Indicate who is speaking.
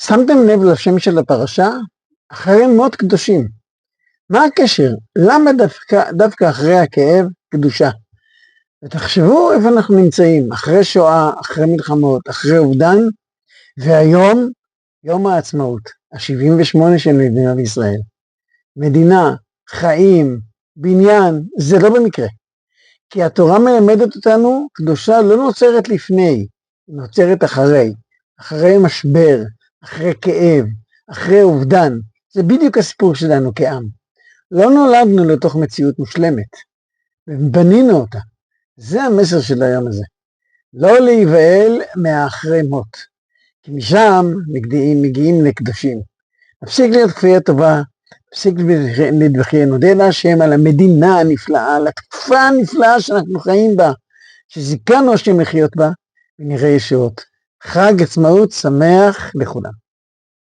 Speaker 1: שמתם לב לשם של הפרשה? אחרי מות קדושים. מה הקשר? למה דווקא אחרי הכאב קדושה? ותחשבו איפה אנחנו נמצאים, אחרי שואה, אחרי מלחמות, אחרי אובדן, והיום, יום העצמאות, ה-78 של מדינת ישראל. מדינה, חיים, בניין, זה לא במקרה. כי התורה מלמדת אותנו, קדושה לא נוצרת לפני, היא נוצרת אחרי משבר, אחרי כאב, אחרי אובדן. זה בדיוק הסיפור שלנו כעם. לא נולדנו לתוך מציאות מושלמת, ובנינו אותה. זה המסר של היום הזה. לא להיבהל מאחרי מות, כי משם מגיעים לקדושים. נפסיק להיות כפייה טובה, נפסיק להתבכיין, נודה להשם על המדינה הנפלאה, על התקופה הנפלאה שאנחנו חיים בה, שזיכנו השם לחיות בה, ונראה ישועות. חג עצמאות שמח לכולם.